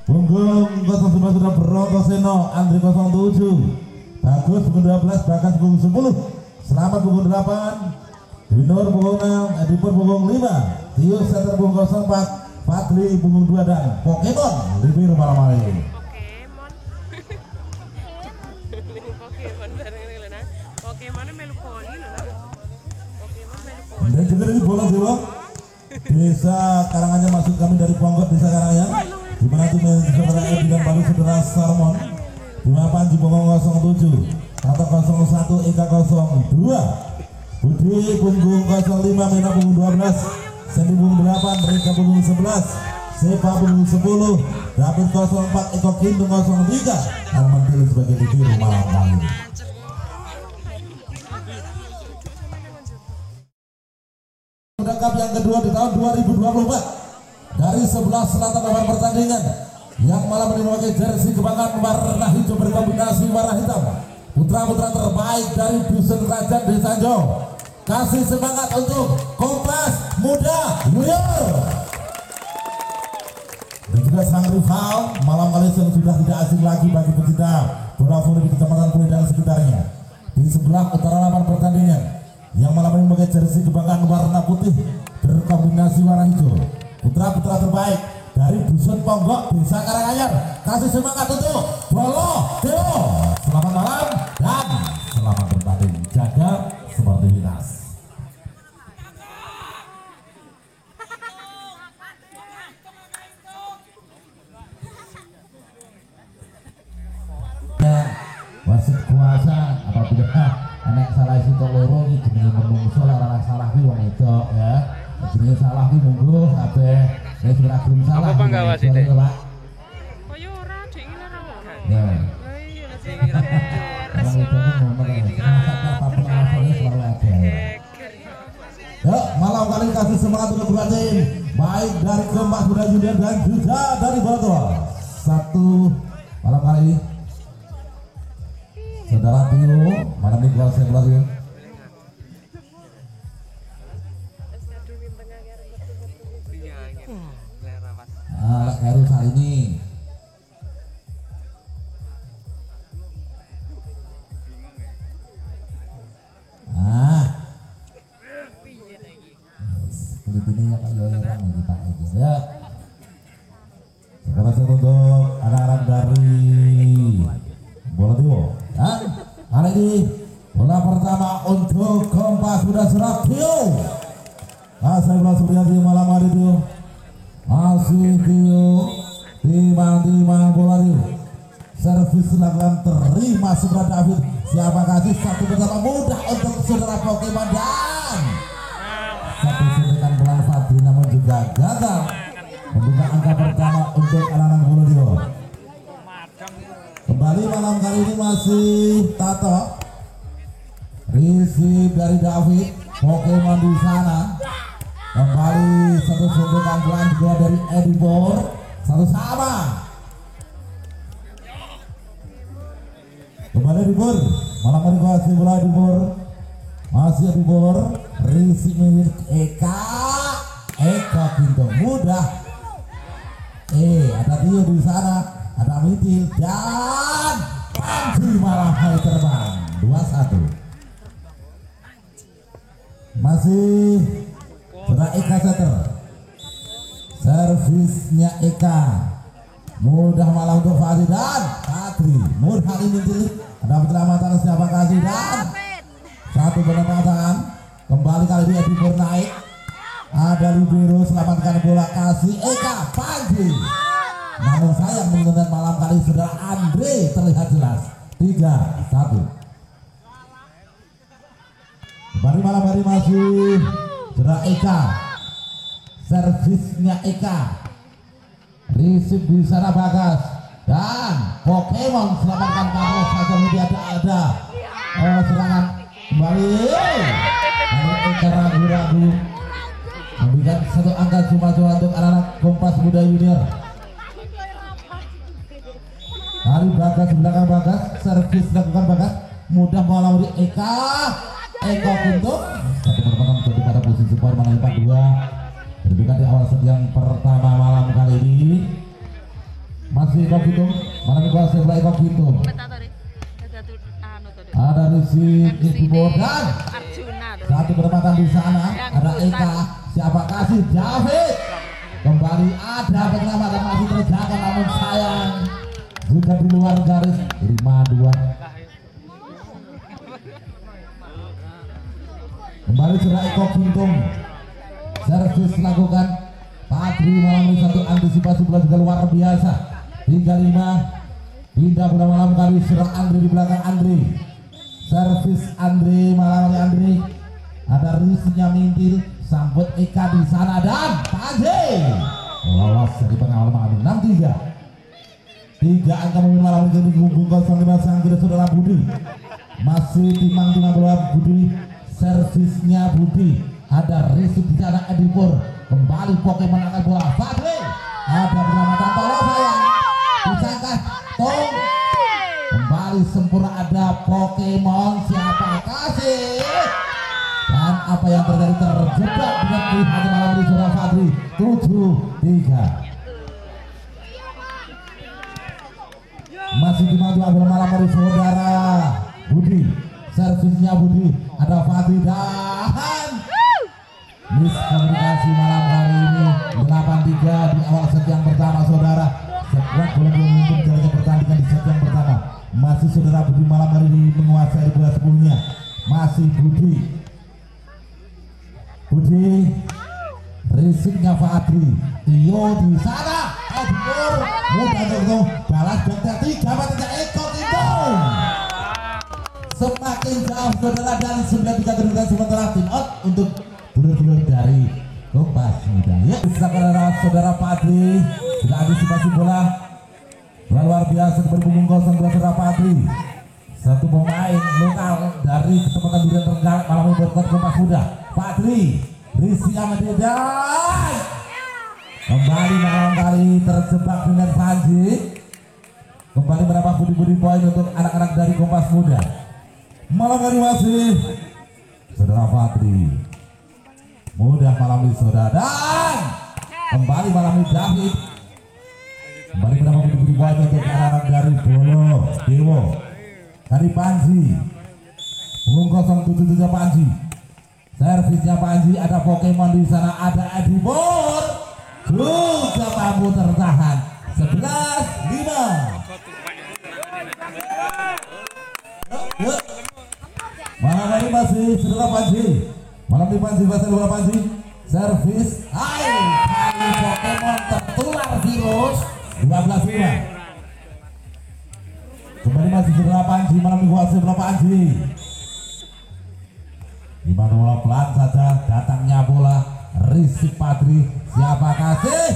Punggung 09 sudah Bronto Seno, Andri 07, Bagus punggung 12, Bagas punggung 10, Selamat punggung 8, Winor punggung 6, Edipur punggung 5, Tio Center punggung 04, Fadli punggung 2 dan Pokemon Libir malam hari ini. Dan juga dari bola Dewa Desa Karanganyar, maksud kami dari Ponggot Desa Karanganyar, di mana itu saudara Edi dan Balu saudara Sarmon, di mana Panji punggung 07, Tato 01, Eka 02, Budi punggung 05, Mena punggung 12, Sendi punggung 8, Rika punggung 11, Sepa punggung 10, David 04, Eko Kintung 03, Alman pilih sebagai bibir malam kali ini. Cup yang kedua di tahun 2024 dari sebelah selatan lawan pertandingan yang malam ini memakai jersey kebanggaan warna hijau berkombinasi warna hitam. Putra-putra terbaik dari Dusun Kerajaan Desa Jong. Kasih semangat untuk Kompas Muda Junior. Dan juga sang rival malam kali ini sudah tidak asing lagi bagi pecinta bola voli di Kecamatan Puri dan sekitarnya. Di sebelah utara lapangan pertandingan yang malam ini memakai jersey kebanggaan warna putih berkombinasi warna hijau. Putra-putra terbaik dari Dusun Ponggok Desa Karanganyar. Kasih semangat untuk Bolo Dewo. Selamat malam dan selamat bertanding. Jaga sportivitas. Wasit kuasa apabila anak salah isi toloro iki jenenge menungso ora salah kuwi wong wedok ya. Jenenge salah kuwi monggo kabeh wis ora gelem salah. Apa enggak wasite? Pak. Kaya ora dek ngene ora kok. Ya. Lah iya sing res yo. Malam kali ini kasih semangat untuk dua tim, baik dari Kompas Muda Junior dan juga dari Boroto. Satu malam kali ini Saudara Tio, malam ini keluar saya keluar Tio. Lek Heru hari ini. Kulit ini ya Pak Yoyoran yang kita aja ya. Terima kasih untuk anak-anak dari Bola Tio. Dan kali ini bola pertama untuk Kompas Muda Surabaya. Saya bilang seperti malam hari Tio. Masih Tio timang-timang bola Tio. Servis dilakukan terima Subra David. Siapa kasih satu pertama mudah untuk saudara Pokemon dan satu suntikan pelan Fadli namun juga gagal membuka angka pertama untuk anak-anak bola Tio. Kembali malam kali ini masih Tato. Receive dari David. Pokemon di sana. Kembali satu suntikan pelan juga dari Edipur. Satu sama. Kembali Edipur. Malam hari masih bola Edipur. Masih Edipur. Receive milik Eka. Eka Kintung mudah. Ada Tio di sana. Ada Mitil dan Panji malam hari terbang 2-1. Masih sudah Eka setter. Servisnya Eka mudah malah untuk Fadli dan Fadli mudah ini Mitil. Ada penyelamatan siapa kasih dan satu penyelamatan. Kembali kali ini Edipur naik. Ada Libero selamatkan bola kasih Eka Panji. Namun sayang mengenai malam kali saudara Andre terlihat jelas 3-1. Kembali malam hari masih saudara Eka. Servisnya Eka. Receive di sana Bagas dan Pokemon selamatkan Carlos saja tidak ada serangan kembali. Namun Eka ragu-ragu memberikan satu angka cuma-cuma untuk anak-anak Kompas Muda Junior. Kali Bagas belakang Bagas, servis dilakukan Bagas, mudah melawari Eka Kintung. Satu pertama menjadi pada posisi poin mana 4-2. Berbuka di awal set yang pertama malam kali ini. Eko Gintung, mana menguasai bola Eko Gintung. Ada Risi Ibu dan satu berempatan di sana. Ada Eka, siapa kasih David. Kembali ada penyelamatan masih terjaga, namun sayang sudah di luar garis. 5-2. Kembali sudah Eko Gintung. Servis lakukan. Patri malam ini satu antisipasi bola juga luar biasa. 35. Pindah bola malam kali serang Andri di belakang Andri. Servis Andri malam ini Andri. Ada Risinya mintil. Sambut Eka di sana dan Panji lolos dari pengawal malam 6-3. 3 angka memimpin malam ini Gunggung 05 sang kira saudara Budi. Masih timang-timang bola Budi. Servisnya Budi. Ada Risi di sana Edipur. Kembali Pokemon akan bola Fadli. Ada penyelamatan tolong sayang. Disangka Tong. Kembali sempurna ada Pokemon siapa kasih. Dan apa yang terjadi terjebak dengan pilihan malam ini saudara Fadli. 7-3. Masih dimadu bola malam dari saudara Budi. Servisnya Budi. Ada Fadli dan miskomunikasi malam hari ini. 8-3 di awal set yang pertama saudara. Sekuat bola memimpin jalannya pertandingan di set yang pertama. Masih saudara Budi malam hari ini menguasai bola sebelumnya. Masih Budi. Budi, Risiknya Fadli, Tio di sana, Edipur, mudah untuk balas dokter 3 matanya Eko Gintung. Semakin jauh saudara dan 9-3 terbuka sementara tim out untuk dulur-dulur dari Kompas Muda. Ya, saudara Fadli sudah antisipasi bola luar biasa berpunggung kosong saudara Fadli. Satu pemain lokal dari kesempatan Durian Trenggalek malam ini berkuat Kompas Muda. Fadli, Rizky Ahmadiyah kembali malam kali terjebak dengan Panji. Kembali menambah budi-budi poin untuk anak-anak dari Kompas Muda. Malam kali masih saudara Fadli. Mudah malam ini saudara dan kembali malam ini David. Kembali menambah budi-budi poin untuk anak-anak dari Bolo Dewo. Dari Panji. Punggung 077 Panji. Servisnya Panji, ada Pokemon di sana, ada Edipur. Juga mampu tertahan. 11-5. Yuk. Malam ini masih saudara Panji. Malam ini Panji bahasa bola Panji. Servis. Hai, kali Pokemon tertular virus. 12-5. Kembali masih saudara Panji. Malam ini kuasa bola Panji. Gimana bola pelan saja datangnya bola Rizky Patri. Siapa kasih?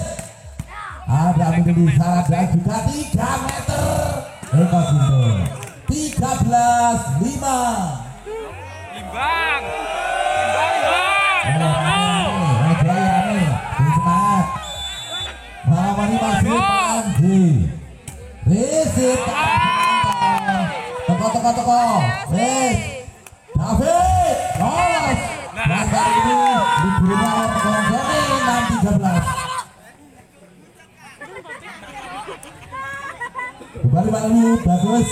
Ada di sana dan juga 3 meter. Eko Gintung 13-5. Imbang. Semangat. Malam ini masih Panji. Rizky toko. David lolos. Dan kali ini diberi oleh Gongoni 6-13. Kembali Manu bagus.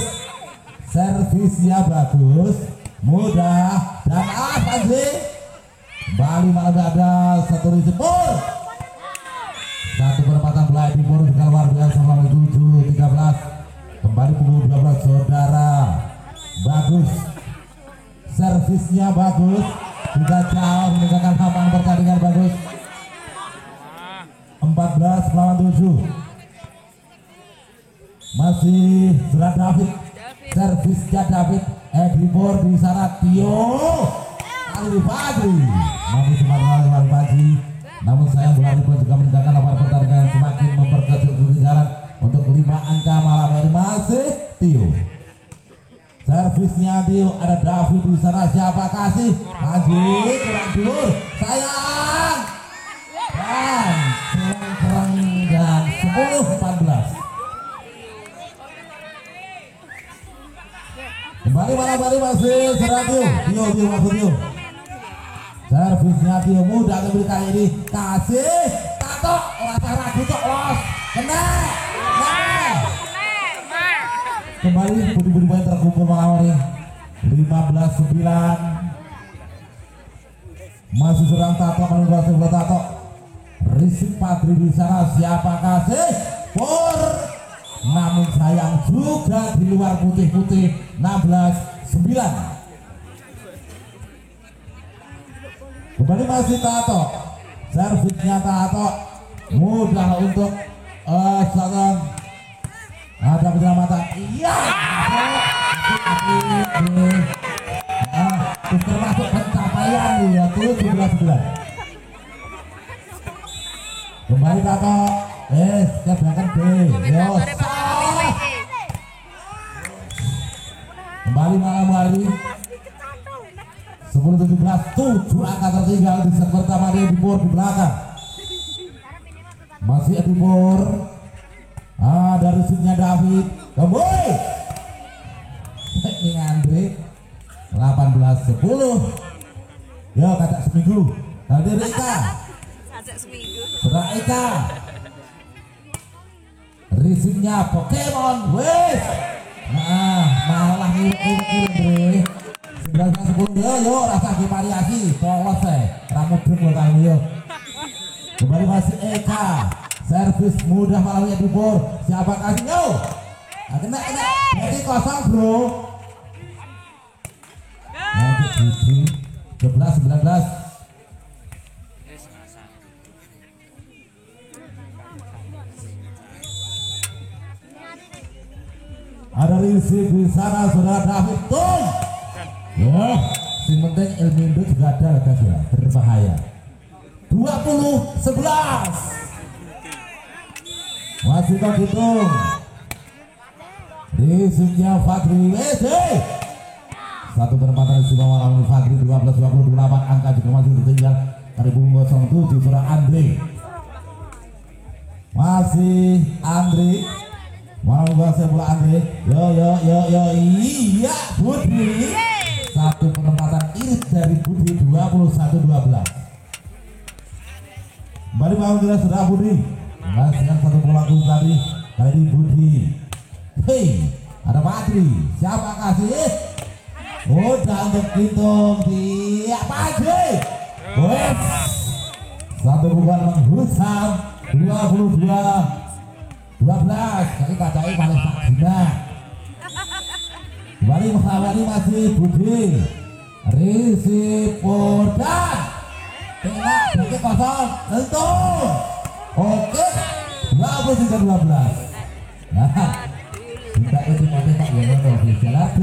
Servisnya bagus. Mudah dan Panji. Kembali malam ada satu Edipur. Satu perempatan bola Edipur juga luar biasa melalui 7-13. Kembali pukul 12 saudara. Bagus. Servisnya bagus, juga jauh meninggalkan lapangan pertandingan bagus. 14-7. Masih surat David. Servisnya David. Edipur di sana Tio. Kali Fadli. Namun semakin Panji. Namun sayang bola Edipur juga meninggalkan lapangan pertandingan semakin memperkecil ketinggalan untuk 5 angka malam ini masih Tio. Servisnya Tio, ada David di sana, siapa kasih? Panji kurang dulur, sayang. Dan kurang dan 10-14. Kembali malam hari masih serang Tio masuk Tio. Servisnya Tio mudah kembali kali ini kasih tato rasa ragu cok los kena kembali budi-budi poin terkumpul malam hari 15-9. Masih serang Tato menunggu sebelah Tato. Risik Patri di sana, siapa kasih Pur, namun sayang juga di luar putih-putih. 16-9. Kembali masih Tato, servisnya Tato mudah untuk seorang ada penyelamatan. Iya, termasuk pencapaian ya 17-9. Kembali Tato, siap belakang B. Yo, kembali malam hari 10-17, 7 angka tertinggal di set pertama di Edipur di belakang. Masih Edipur. Dari sudutnya David. Kembali. Ini Andre. 18-10. Yo kata seminggu. Tadi Rika. Berak Eka. Risingnya Pokemon. Wes. Malah ngiluk-ngiluk Andre. 19-10. Yo rasa variasi. Polos rambut drum kali yo. Kembali masih Eka. Servis mudah melalui Edipur. Siapa kasih yo? Kena berarti kosong bro. Nanti 11-19. Ada risik di sana saudara David tuh. Ya, yang penting Elmindo juga ada guys ya, berbahaya. 20-11. Masih tak hitung. Risiknya Fadri Wede. Satu penempatan istimewa malam ini Fadri 12-28, angka juga masih tertinggal dari Bung 07 surah Andre. Masih Andre. Malam ini saya pula Andre. Yo iya Budi. Satu penempatan irit dari Budi 21-12. Kembali malam kita sudah Budi. Masih satu pelaku tadi kali ini Budi. Hei, ada Patri. Siapa kasih? Udah untuk hitung dia Patri. Wes. Satu bukan menghusam 22-12. Jadi kacai paling tak guna. Kembali mengawali masih Budi. Risi Podan. Tengah bagi kosong. Tentu. Oke, 23-12. Nah, kita itu mau tak boleh ofisial.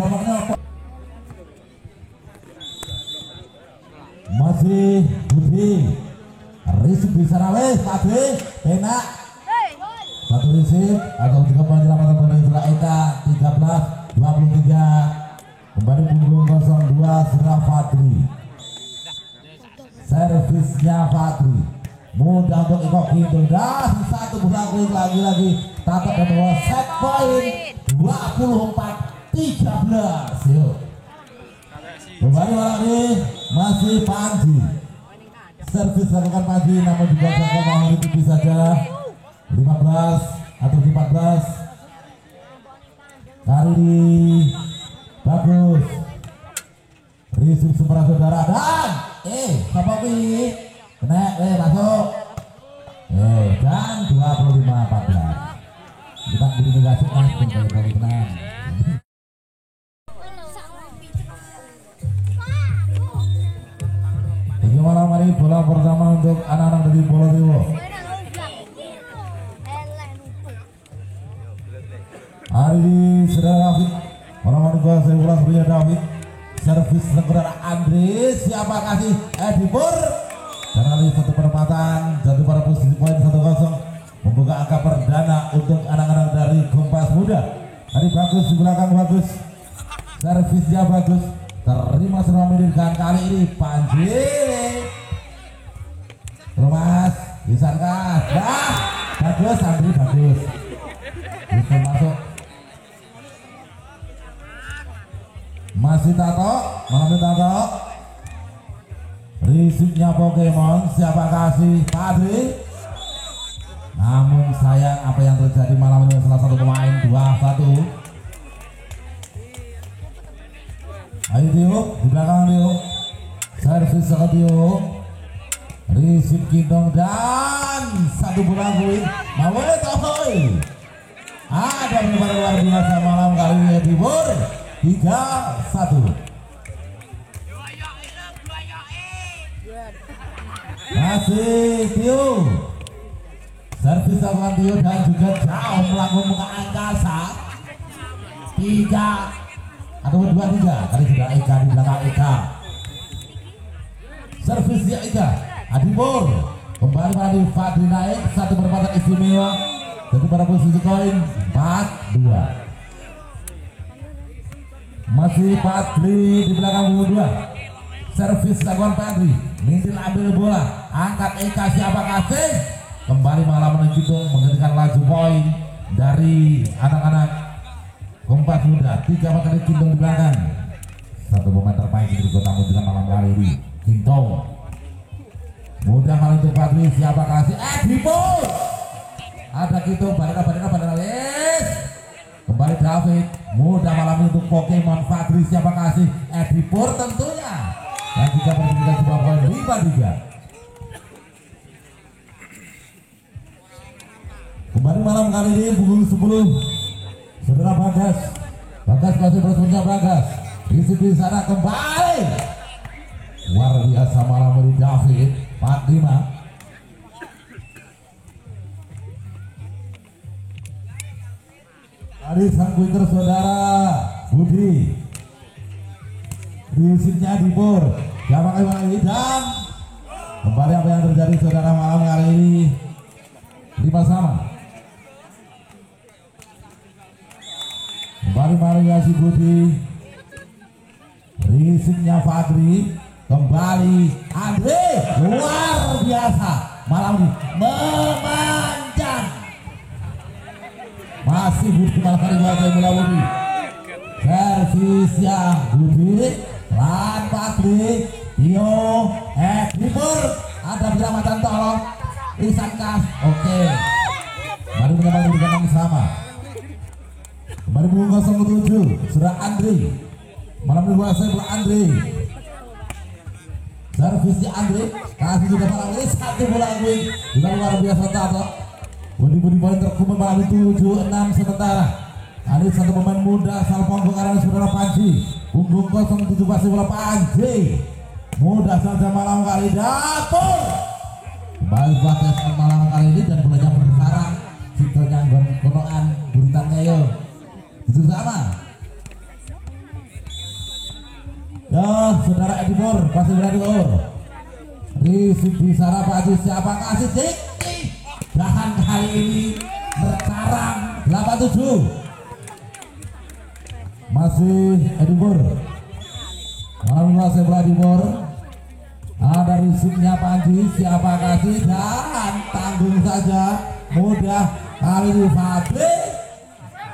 Masih Budi. Risik bisa rawes, Patri, enak. Satu risik atau tiga penyelamatan pada Isra Eka 13-23. Kembali punggung 02 serah Patri. Servisnya Patri. Mudah untuk Eko Kintul dan satu berlaku lagi Tato dan dua set point 24-13. Yuk kembali malam ini masih Panji. Servis lakukan Panji namun juga saya mau itu saja 15 atau 14 kali bagus. Risuk semua saudara dan siapa ini? Kena, masuk. Dan 25-14. Kita beri negasi kembali tenang. Bagaimana mari bola pertama untuk anak-anak dari Bola Dewa. Hari ini saudara David. Orang-orang juga saya ulang beri David. Servis saudara Andre. Siapa kasih? Edipur. Karena satu penempatan jatuh pada posisi poin 1-0 membuka angka perdana untuk anak-anak dari Kompas Muda. Tadi bagus di belakang bagus, servisnya bagus, terima semua mendirkan kali ini Panji. Mas disangka, bagus Andri bagus, bisa masuk. Masih Tato, malam Tato. Risiknya Pokemon, siapa kasih Padri. Namun sayang apa yang terjadi malam ini salah satu pemain 2-1 Ayo Tio, di belakang Tio. Servis ke Tio. Risip Kindong dan satu bola poin. Mawet ahoy. Ada perubahan luar biasa malam kali ini Timur 3-1. Masih Tio. Servis lakukan Tio dan juga jauh melakukan muka angkasa. 3 atau 2-3. Kali sudah Eka di belakang Eka. Servisnya Eka. Adibur kembali pada Fadli naik satu perempatan istimewa. Jadi pada posisi koin 4-2. Masih Fadli di belakang bulu 2. Servis lakukan Fadli. Mintil ambil bola. Angkat Eka siapa kasih. Kembali malah menunjukkan menghentikan laju poin dari anak-anak Kompas Muda. 3 kali Kintong di belakang. Satu momen terbaik di kota menunjukkan malam hari ini. Kintong. Mudah malah untuk Fadli siapa kasih. Dipul. Ada Kintong balik Alis. Kembali David. Mudah malam untuk Pokemon Fadli siapa kasih. Dipul tentunya. Dan 3 pertandingan sebuah poin 5-3. Kembali malam kali ini pukul 10. Saudara Bagas masih bersemangat Bagas. Di sana kembali. Luar biasa malam dari David 45. Tadi sang kuiter saudara Budi. Risipnya Dipur. Siapa kali dan kembali apa yang terjadi saudara malam kali ini 5 sama. Kembali variasi Budi. Risipnya Fadli. Kembali Andre. Luar biasa malam ini memanjang. Masih Budi malam kali mulai Budi. Servis yang Budi. Lan Fadli. Tio. Dipur. Ada penyelamatan tolong. Isan Kas. Oke. Baru menyebabkan dengan sama. Kembali pukul 07 sudah Andri. Malam dikuasai oleh Andri. Servisnya Andri. Kasih juga malam ini satu bola gue. Juga luar biasa tato. Budi poin terkumpul malam 7-6 sementara. Ada satu pemain muda Salpong karena saudara Panji. Punggung 07 pasti bola Panji. Mudah saja malam kali dapur. Kembali batas malam kali ini dan bolanya bersarang. Cito nyanggon konoan buritannya yo. Itu sama. Ya saudara Edibor pasti berani or. Risip di sana Pak Haji siapa kasih cik. Bahan kali ini berkarang 87. Masih Edibor. Malam saya bola Edibor. Ada risipnya Panji siapa kasih dan tanggung saja. Mudah kali ini Fadli.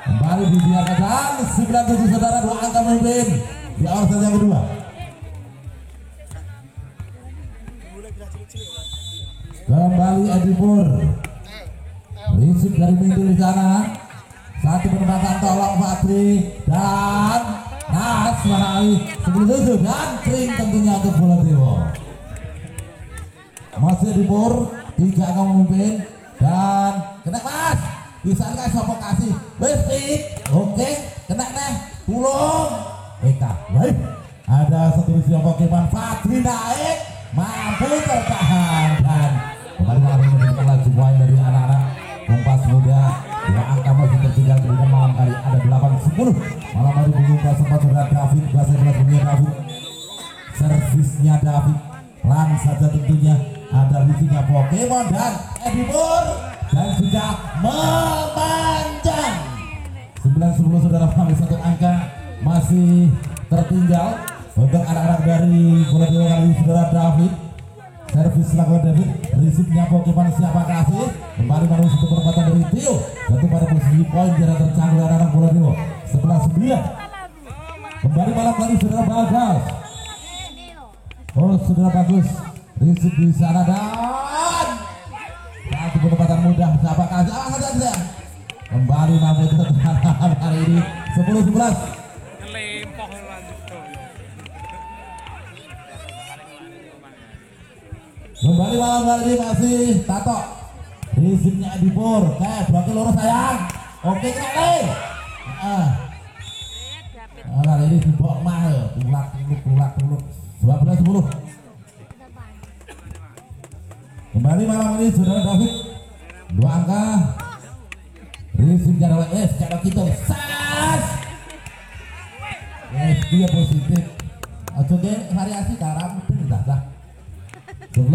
Kembali dibiarkan 97 saudara 2 angka memimpin di awal set yang kedua. Kembali Edipur. Risip dari Mintil di sana. Satu penempatan tolong Fadli dan Nas Manali 97 dan kering tentunya untuk bola Dewo. Masih Edipur 3 angka memimpin dan kena pas. Bisa nggak sopo kasih bestik. Oke kena nih tulung Eka baik. Ada satu siapa Pokemon Fadli naik mampu tertahan dan kembali menunjukkan laju poin dari anak-anak Kompas Muda. 2 angka masih tertinggal di malam kali ada 8-10. Malam hari membuka sempat sudah David bahasa punya David. Servisnya David lang saja tentunya. Ada visinya Pokemon dan Edibur dan juga memanjang 9-10 saudara kami. 1 angka masih tertinggal untuk anak-anak dari bola Dewa kali saudara David. Servis lakukan David. Risipnya Pokemon siapa kasih. Kembali menuju satu perempatan dari Tio. Jatuh pada posisi poin jarak tercanggih anak-anak bola Dewa 11-9. Kembali malam kali saudara Bagas. Oh saudara bagus. Risip di sana dan satu penempatan mudah siapa kasih saja. Kembali mampu tertahan hari ini 10-11. Kembali malam kali ini masih Tato. Risipnya Edipur. Blokir lurus sayang. Oke keren. Kali ini dibok mah. Tulak. 12-10. Kembali malam ini saudara David. 2 angka. Risipnya adalah cara kita. Sas. Dia positif. Oke variasi karam dah. 12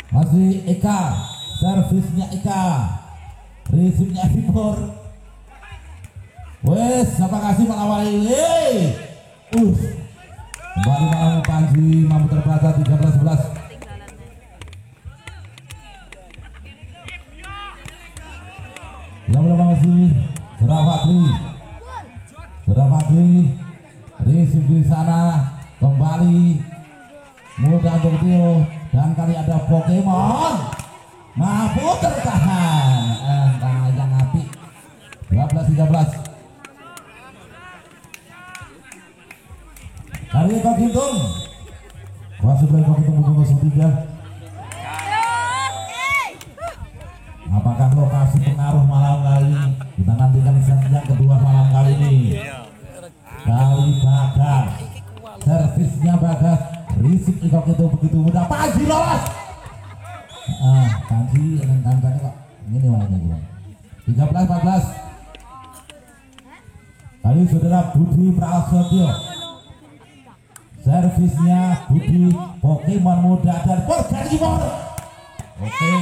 masih Eka, servisnya Eka, risipnya Timur. Wes, siapa kasih mengawali? Kembali malam Panji mampu terbaca 13-11. Yang berapa masih Surafakri, risip di sana kembali. Mudah untuk Tio dan kali ada Pokemon mampu tertahan yang api 12-13. Kali ini Kok Gintung masuk dari Kok Gintung buku 03. Apakah lokasi pengaruh malam kali ini? Kita nantikan set yang kedua malam kali ini. Kali Bagas, servisnya Bagas. Risik Kok itu begitu mudah. Panji lolos. Panji yang kancane kok ini warnanya gimana? 13-14. Kali saudara Budi Prasetyo. Servisnya Budi, Pokemon muda dan Porganimon. Oke.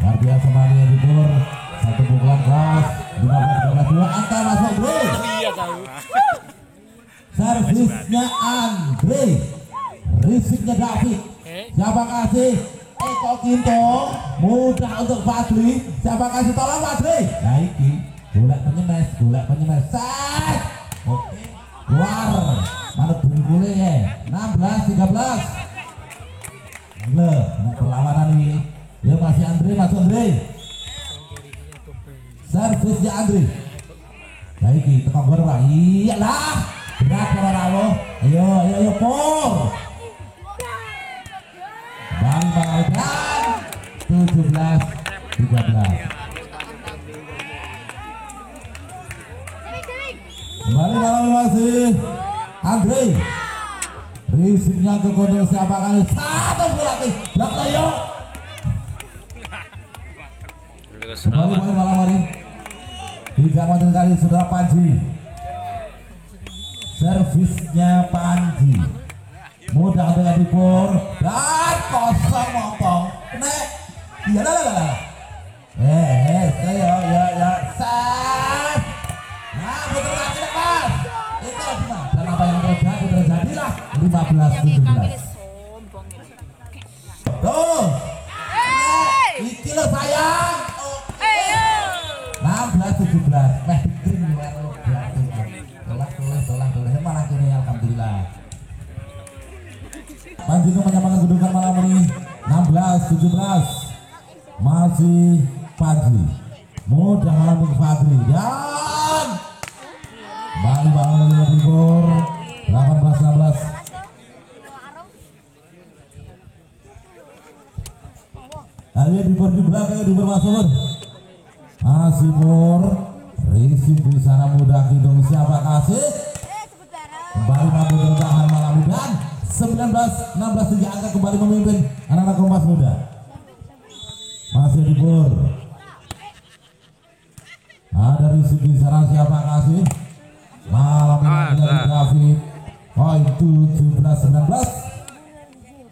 Luar biasa Maria Dibur. Satu pukulan keras. 15-12 angka masuk bro. Servisnya Andre. Risiknya David. Siapa kasih? Eko Gintung. Mudah untuk Fadli. Siapa kasih tolong Fadli? Nah ini golek penyemes. Set. Oke. Keluar. Mana bungkule ya? 16-13. Nah perlawanan ini. Ya masih Andre, masuk Andre. Servisnya Andre. Nah ini tekan berapa? Iyalah. Berat kalau Rawo. Ayo Pur. Bang Bang 17-13. Kembali malam masih Andre. Risipnya ke kondol siapa kali? Satu berarti blok ayo. Kembali malam hari. Tiga macam kali sudah Panji. Servisnya Panji. Mudah dengan Dipur dan kosong motong nek iya lah ya set. Nah betul lagi Mas itu gimana dan apa yang terjadilah 15-17 tuh iki lo sayang 16-17 kering tolak malah kini alhamdulillah. Panji menyamakan kedudukan malam ini 16-17. Masih Panji. Mudah malam Fadli dan Bali Bali Timur 18-16. Kali ini Timur di belakang Timur masuk. Masih Pur. Risip di sana mudah Gintung siapa kasih? Kembali mampu bertahan malam ini dan 19-16 3 angka kembali memimpin anak-anak Kompas Muda. Masih Dipur. Ada risip di sana siapa kasih? Malam ini dari David. Poin 17-19.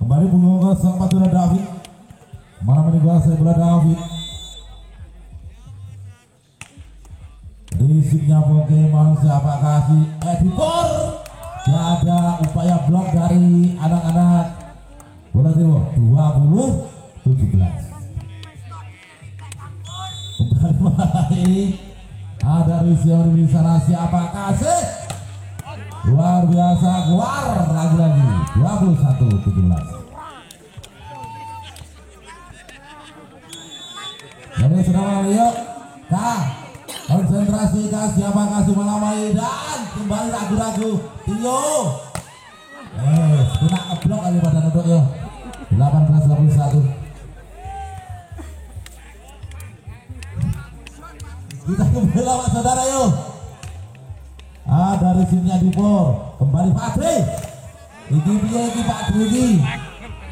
Kembali punggung kosong Madura David. Malam ini kuasai bola David. Risipnya Pokemon siapa kasih? Edipur. Ada upaya blok dari anak-anak bola Timur 20-17. Kembali ada Rizal di sana siapa kasih? Luar biasa keluar lagi 21-17. Jadi sudah yuk konsentrasi siapa kasih malam ini dan kembali ragu-ragu Tio. kena ngeblok kali pada nutuk yo. 18-21. Kita kembali lawan saudara yuk. Dari simnya Dipor kembali Fadri. Iki piye iki Pak Dwi.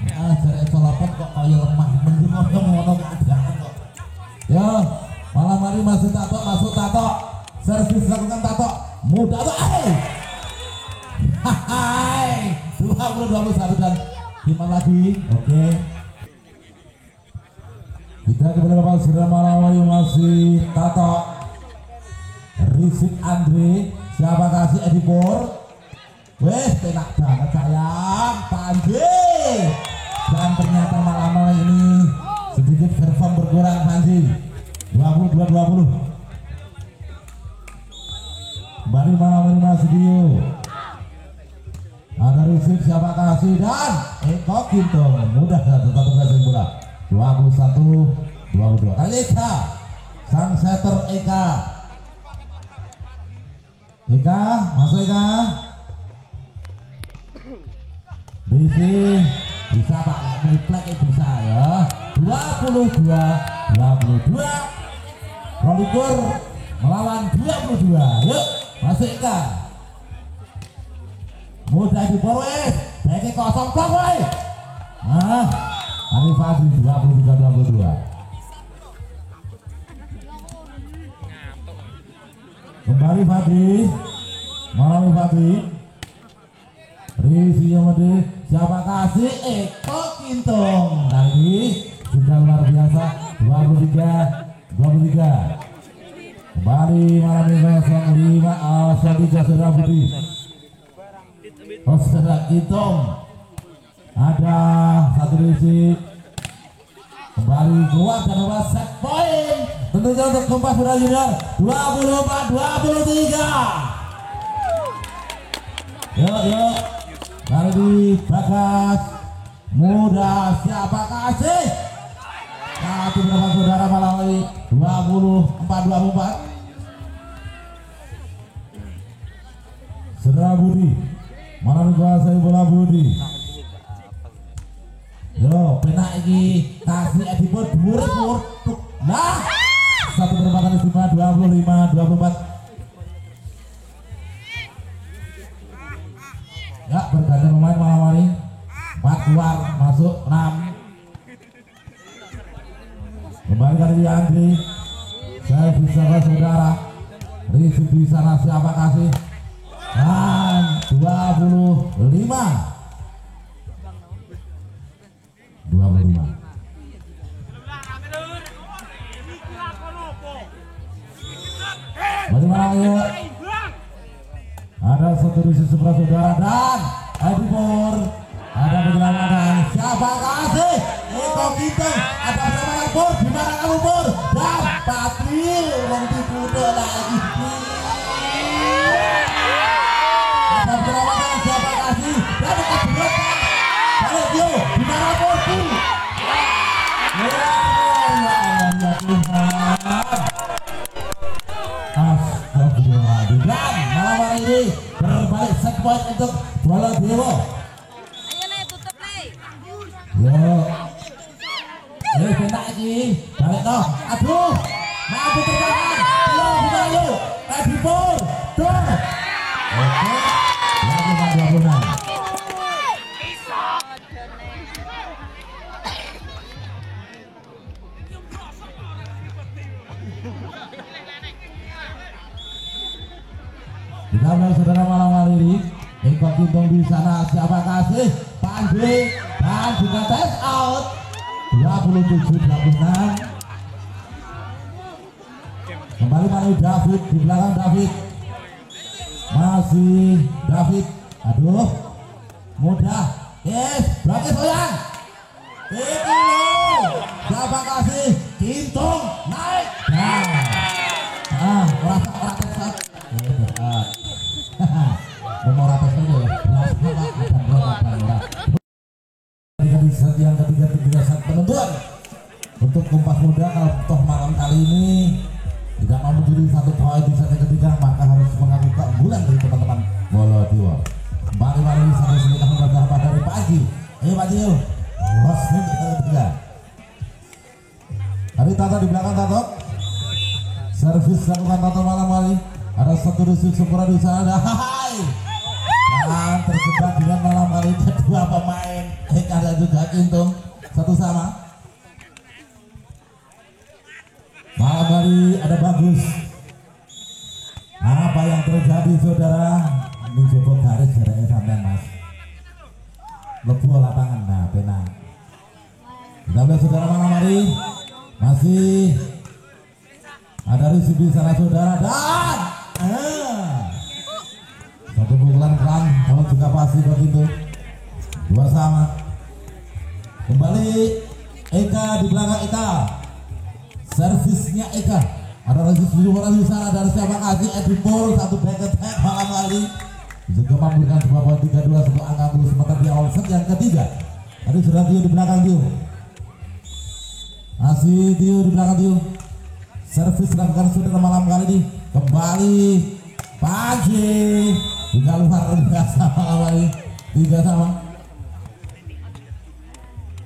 Jarek colopet kok kaya lemah mending ngono keadaan kok. Ya, malam hari masuk tato. Servis lakukan tato. Mudah tuh. Hai. 20-21 dan 5 lagi. Oke. Kita kepada Bapak Sira Malawayu masih tato. Rizky Andre, siapa kasih Edipur? Weh, enak banget sayang, Panji. Dan ternyata malam ini sedikit perform berkurang Panji. 22-20. Kembali malam ini masih Dio. Ada Rizky, siapa kasih dan Eko Gintung. Mudah satu berhasil bola. 21-22. Eka, sang setter Eka. Eka, masuk Eka. Bisa Pak, triplek bisa ya. 22-22. Prodikur melawan 22. Yuk, masuk Eka. Mudah di bawah, baiknya kosong woi. Arif Fadli 23-22. Kembali Fadli, malam Fadli. Risi yang siapa kasih Eko Gintung. Tadi sudah luar biasa 23-23. Kembali malam ini 05-03 Saudara Budi. Saudara Gintung. Ada satu Risi. Kembali keluar dan membawa set point. Tentunya untuk Kompas Muda Junior 24-23. Yuk. Kali di Bagas Muda siapa kasih? Satu berapa saudara Malawi 24-24. Saudara Budi malam kuasai bola Budi. Yo, penak iki kasih Edipur dhuwur. Nah, satu perempatan istimewa 25-24. Ya, berganti pemain malam hari. 4 keluar, masuk 6. Kembali kali di Andri. Saya bisa saudara. Risi di sana siapa kasih? Dan 25. Bagaimana yuk? Ada satu Risi sebelah saudara dan Edipur. Ada penyelamatan siapa kasih? Eko Gintung. Ada bersama Pur. Dimana kamu Pur? Dan Patril nanti kuda lagi. Ada penyelamatan siapa kasih? Dan dekat berapa? Balik yuk. Dimana Pur? Ya Tuhan. Astagfirullahaladzim. Dan malam hari ini berbalik set point untuk bola Dewo. Ayo nih tutup nih. Yo. Kena lagi. Balik toh. Aduh. Mampu tertahan. Yo, kita yuk. Edipur. Tuh. Oke. Lagi 26. Kita mulai saudara malam hari ini. Eko Gintung di sana siapa kasih? Panji dan juga tes out 27-26. Kembali Manu David di belakang David. Masih David. Aduh. Mudah. Berarti soyan. Itu siapa kasih? Gintung naik. Nomor atas saja ya. Di set yang ketiga set penentuan untuk Kompas Muda. Kalau toh malam kali ini tidak mau menjadi satu poin di set yang ketiga, maka harus mengaku keunggulan dari teman-teman Wolo Diwo. Kembali sampai sini akan bersahabat dari Pak belakang Tato. Servis lakukan Tato malam kali. Ada satu rusuk sempurna di sana. Hai. Dan terjebak dengan malam kali kedua pemain Eka dan juga Kintung satu sama. Malam kali ada bagus. Apa yang terjadi saudara? Ini coba garis jaraknya sampai mas. Lebu lapangan nah pena. Kita lihat saudara malam hari masih ada risiko di sana saudara dan satu pukulan keran kalau juga pasti begitu. Dua sama. Kembali Eka di belakang Eka. Servisnya Eka. Ada resisi di sana dari siapa kasih Edipol satu back attack malam kali. Juga memberikan sebuah poin 3-2 satu angka terus sementara di awal set yang ketiga. Tadi sudah Tio di belakang Tio. Masih Tio di belakang Tio. Servis dilakukan saudara malam kali ini. Kembali Panji juga luar biasa malam kali 3 sama.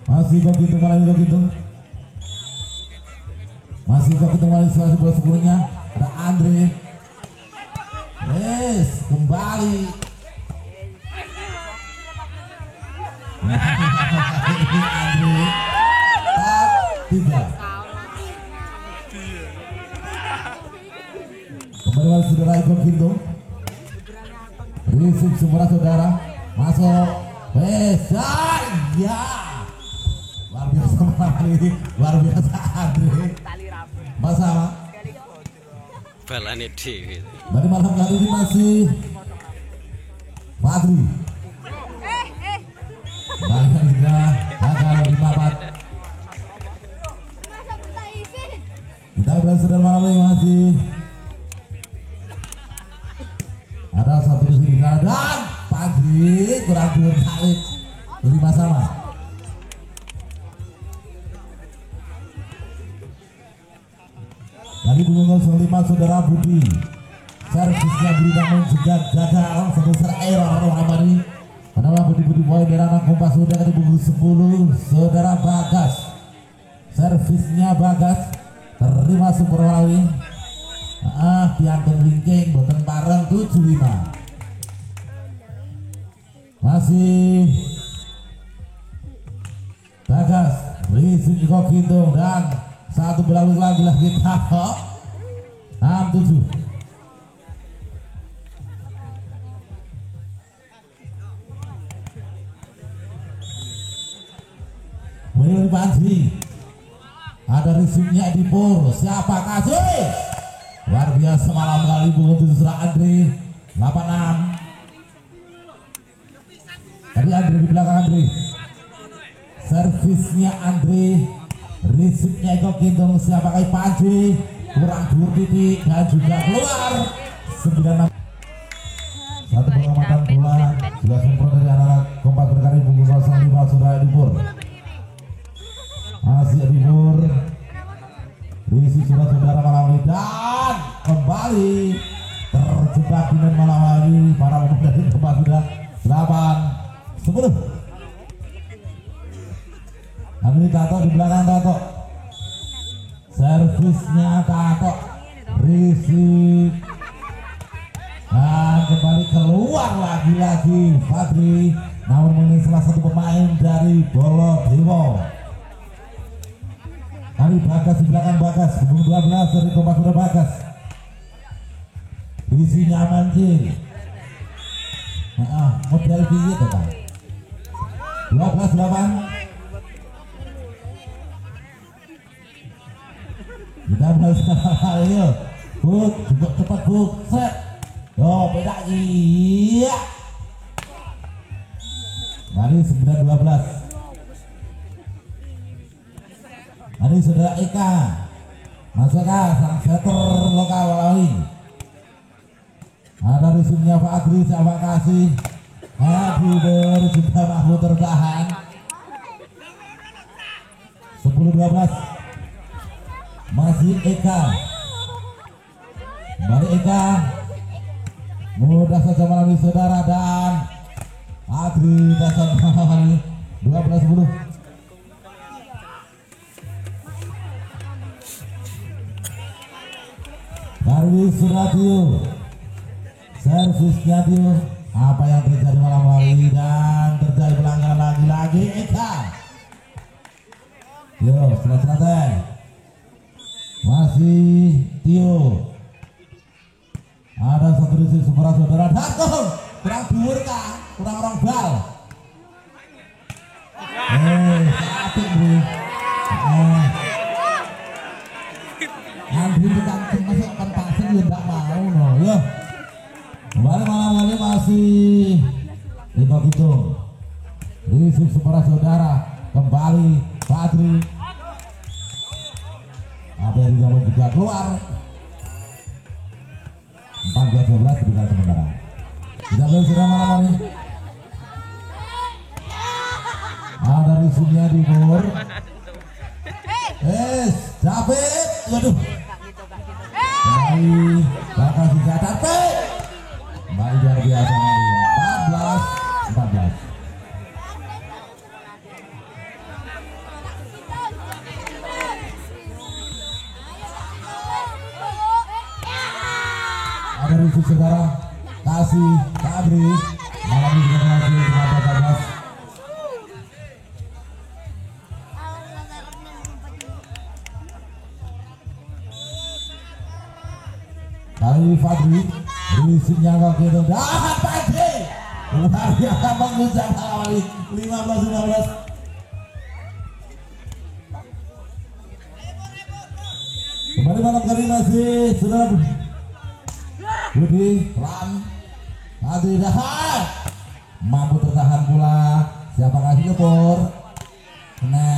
Masih begitu malam begitu. Masih begitu malam situasi bola sebelumnya ada Andre. Yes, kembali. Andre. 3. Kembali saudara Eko Kintung. Risik semua saudara. Masuk. Besar. Ya. Luar biasa malam ini. Luar biasa Andre. Bersama. Balane dhewe. Pada malam kali ini masih Fadri. Balikan juga gagal 5-4. Kita berhasil malam ini masih ada satu di sini dan Fadri kurang dua kali 5 sama. Lagi dulu 05 saudara Budi. Servisnya Budi namun juga gagal sebesar error Amari. Adalah Budi poin dari anak Kompas sudah ke bungku 10 saudara Bagas. Servisnya Bagas terima super Malawi. Piantun lingking boten pareng 75. Masih Bagas Risik Iko Kintung dan satu berlalu lagi kita 6-7. Willy Panji ada risuknya di Pur. Siapa kasih luar biasa malam kali bukan terserah Andre 86. Tadi Andre di belakang Andre. Servisnya Andre. Risiknya Eko Kintung siapa kayak Panji kurang dur titik dan juga keluar 96. Satu pengamatan bola sudah sempurna dari anak Kompas berkali bungku 05 saudara Edipur. Masih Edipur risik sudah saudara malam ini dan kembali terjebak dengan malam ini para pemain dari Kompas sudah 8-10. Ini Tato di belakang Tato. Servisnya Tato. Risik. Dan kembali keluar lagi-lagi Fadri. Namun ini salah satu pemain dari Bolo Dewo. Kali Bagas di belakang Bagas. Punggung 12 dari Kompas sudah Bagas. Isinya Manjing. Model gigi itu kan. 12-8. Kita berusaha ayo Buk, cukup cepat Buk, set. Yo, beda iya. Mari 9-12. Mari saudara Eka. Masuk sang setter lokal Walawi. Ada risuknya Pak Agri, terima kasih. Habiber juga Mahmud tertahan. 10-12. Masih Eka. Kembali Eka. Mudah saja melalui saudara dan Adri dasar melalui 12-10. Darwis Radio. Servisnya Tio. Apa yang terjadi malam hari ini dan terjadi pelanggaran lagi-lagi Eka. Yo, selesai. Masih Tio. Ada satu di sisi saudara Darkon. Kurang dhuwur kah? Kurang orang bal. Apik bro. Andri tukang tim masuk akan pasang ya enggak mau no. Yo. Kembali malam hari masih hitung hitung. Risik saudara kembali Fadri. Apa yang dilakukan juga keluar. 14-12 diberikan sementara. Tidak boleh sudah malam hari. Ada risuknya di bawah. David, waduh. Kembali bakal dicatat kembali luar biasa nanti 14-14. Ada risuk saudara kasih Fadri malam ini juga masih 15-14. Kali Fadri risuknya kaki itu dahat Fadri luar biasa mengucap kali 15-15. Kembali malam kali masih saudara Budi pelan Fadri dahat mampu tertahan pula. Siapa kasih kepur kena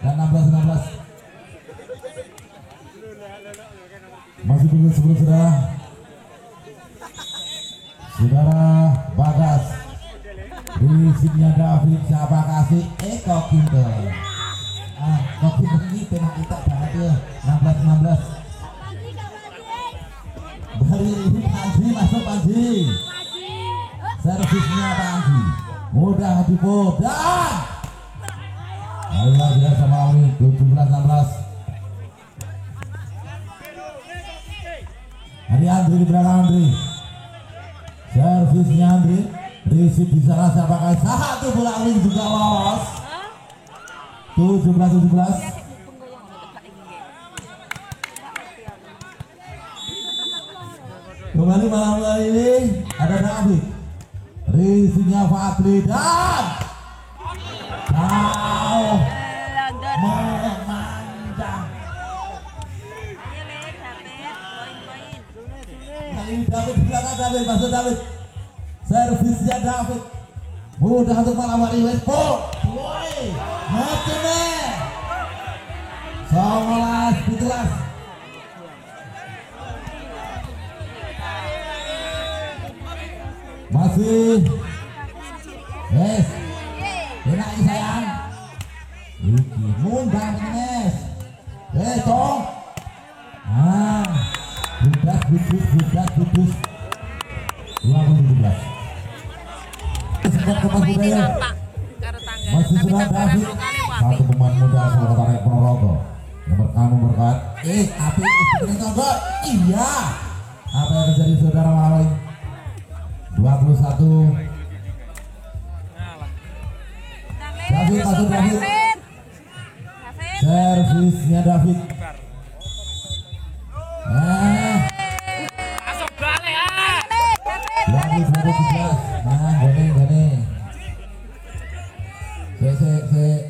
dan 16-16. Masih belum sebelum saudara Bagas risiknya David siapa kasih Eko Kinto. Kok ini penang kita banget ya 16-16. Dari ini Panji masuk Panji. Servisnya Panji mudah dipodang. Ayolah dia sama Awi 17-16. Hari Andri di belakang Andri. Servisnya Andri. Risik di sana siapa kali satu bola Awi juga lolos. 17-17. Kembali malam hari ini ada David. Risiknya Fadri dan jauh memanjang. Kali David di belakang David, masuk David. Servisnya David. Mudah untuk malam hari ini. Boy, mati nih. 19-17. Masih yes enak sayang iki mundang Nes dong budak putus 2017 sempat kepas budaya masih sudah David satu pemain muda asal kota Rek Ponorogo yang berkamu berkat api ini togo iya apa yang terjadi saudara malam 21. David masuk David. Servisnya David. Masuk balik David 2017. Nah, gini. Se.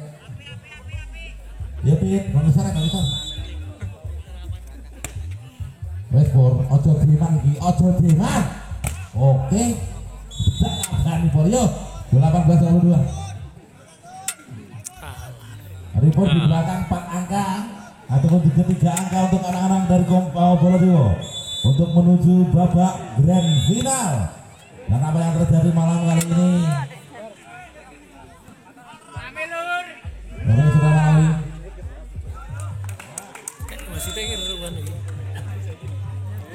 Ya Pit, mengisar. Wespor, ojo diman iki, ojo diman. Oke, jangan Polio 18-22. Report di belakang 4 angka ataupun 3 angka untuk anak-anak dari Bolodewo untuk menuju babak grand final. Dan apa yang terjadi malam kali ini? Bapak saudara Ali.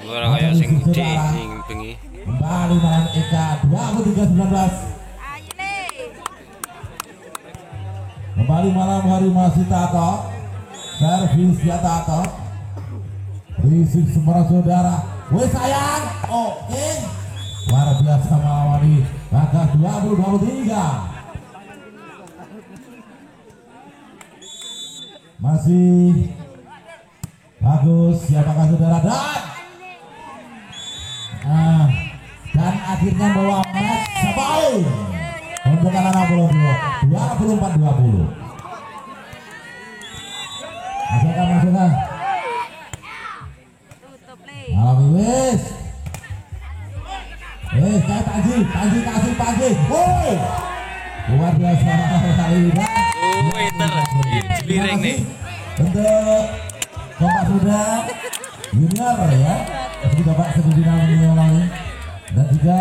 Ora kaya sing gede sing bengi. Kembali malam Eka 23-19. Kembali malam hari masih Tato. Servis ya Tato. Risik semua saudara. Woi sayang. Oke. Luar biasa melawani Bagas 20-23. Masih bagus, siapakah saudara dan akhirnya bawa match sebaik untuk anak-anak bola 24-20. Masukkan Tutup play. alami wis kayak Panji kasih Panji. Woi luar biasa kali ini. Waiter, Cibiring nih. Untuk Bapak Suda Junior ya, jadi Bapak Sedudina mengulangi, dan juga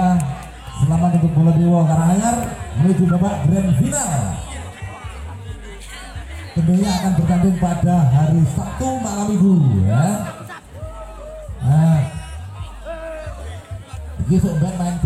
selamat untuk bola Dewa Karanganyar menuju babak grand final. Tentunya akan bertanding pada hari Sabtu malam minggu ya. Nah, besok main